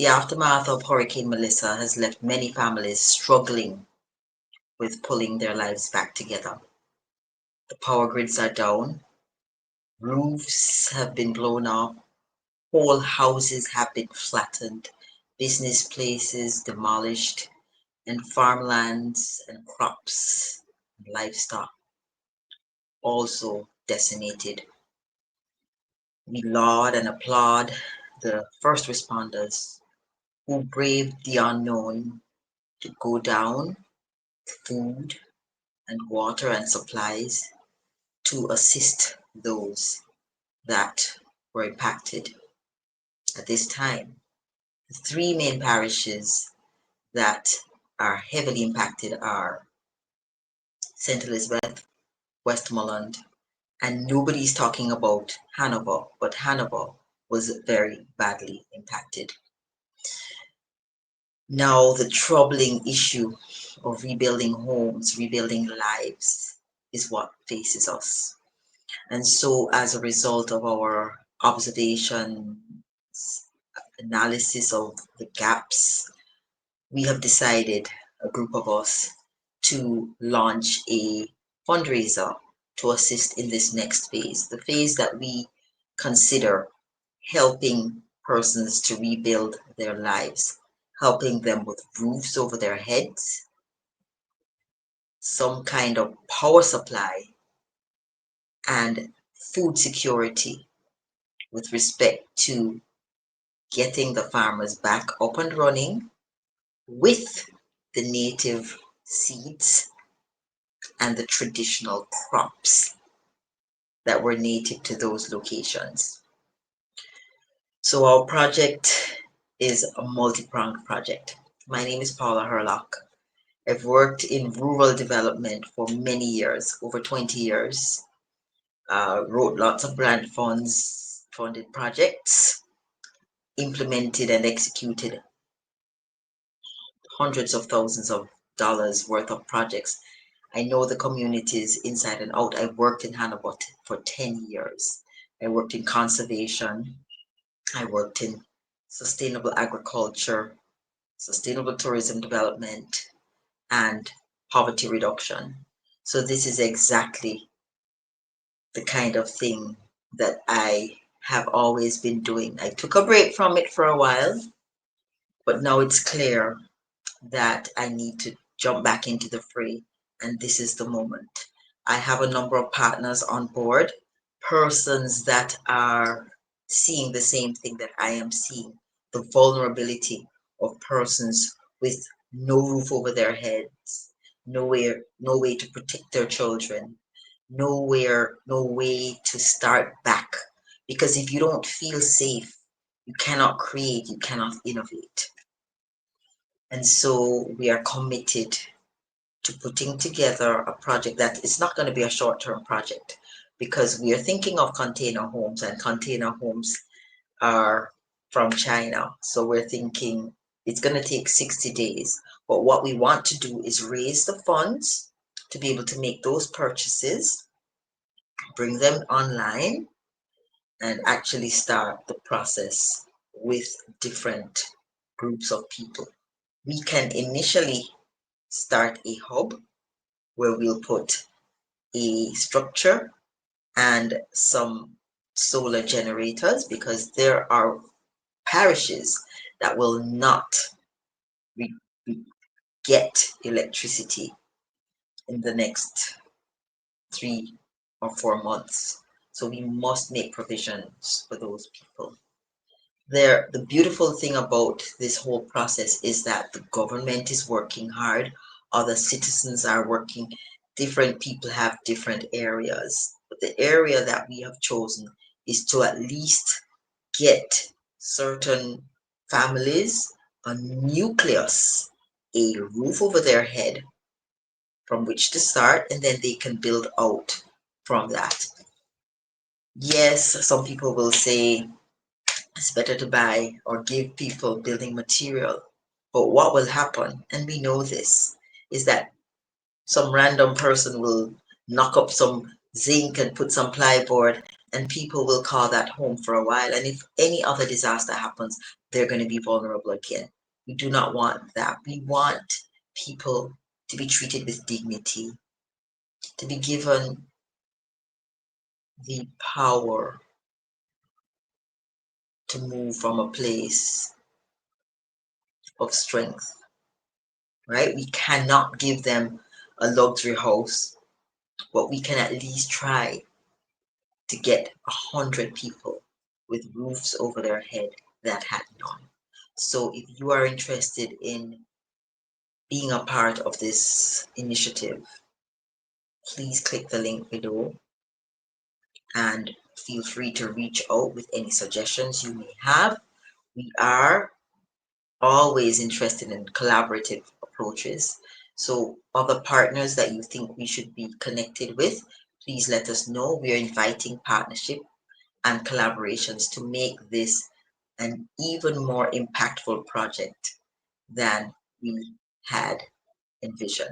The aftermath of Hurricane Melissa has left many families struggling with pulling their lives back together. The power grids are down, roofs have been blown off, whole houses have been flattened, business places demolished, and farmlands and crops and livestock also decimated. We laud and applaud the first responders who braved the unknown to go down food and water and supplies to assist those that were impacted. At this time, the three main parishes that are heavily impacted are St. Elizabeth, Westmoreland, and nobody's talking about Hanover, but Hanover was very badly impacted. Now, the troubling issue of rebuilding homes, rebuilding lives is what faces us. And so, as a result of our observations, analysis of the gaps, we have decided, a group of us, to launch a fundraiser to assist in this next phase, the phase that we consider helping persons to rebuild their lives, helping them with roofs over their heads, some kind of power supply, and food security with respect to getting the farmers back up and running with the native seeds and the traditional crops that were native to those locations. So our project is a multi-pronged project. My name is Paula Hurlock. I've worked in rural development for many years, over 20 years. Wrote lots of grant funds, funded projects, implemented and executed hundreds of thousands of dollars worth of projects. I know the communities inside and out. I worked in Hanover for 10 years. I worked in conservation. I worked in sustainable agriculture, sustainable tourism development, and poverty reduction. So this is exactly the kind of thing that I have always been doing. I took a break from it for a while, but now it's clear that I need to jump back into the fray, and this is the moment. I have a number of partners on board, persons that are seeing the same thing that I am seeing, the vulnerability of persons with no roof over their heads, nowhere, no way to protect their children, nowhere, no way to start back. Because if you don't feel safe, you cannot create, you cannot innovate. And so we are committed to putting together a project that is not going to be a short-term project, because we are thinking of container homes, and container homes are from China. So we're thinking it's going to take 60 days. But what we want to do is raise the funds to be able to make those purchases, bring them online, and actually start the process with different groups of people. We can initially start a hub where we'll put a structure and some solar generators, because there are parishes that will not get electricity in the next 3 or 4 months. So we must make provisions for those people. The beautiful thing about this whole process is that the government is working hard, other citizens are working, different people have different areas. But the area that we have chosen is to at least get certain families, a nucleus, a roof over their head from which to start, and then they can build out from that. Yes, some people will say it's better to buy or give people building material. But what will happen, and we know this, is that some random person will knock up some zinc and put some plyboard, and people will call that home for a while. And if any other disaster happens, they're going to be vulnerable again. We do not want that. We want people to be treated with dignity, to be given the power to move from a place of strength, right? We cannot give them a luxury house, but we can at least try to get 100 people with roofs over their head that had none. So if you are interested in being a part of this initiative, please click the link below and feel free to reach out with any suggestions you may have. We are always interested in collaborative approaches. So other partners that you think we should be connected with, please let us know. We are inviting partnership and collaborations to make this an even more impactful project than we had envisioned.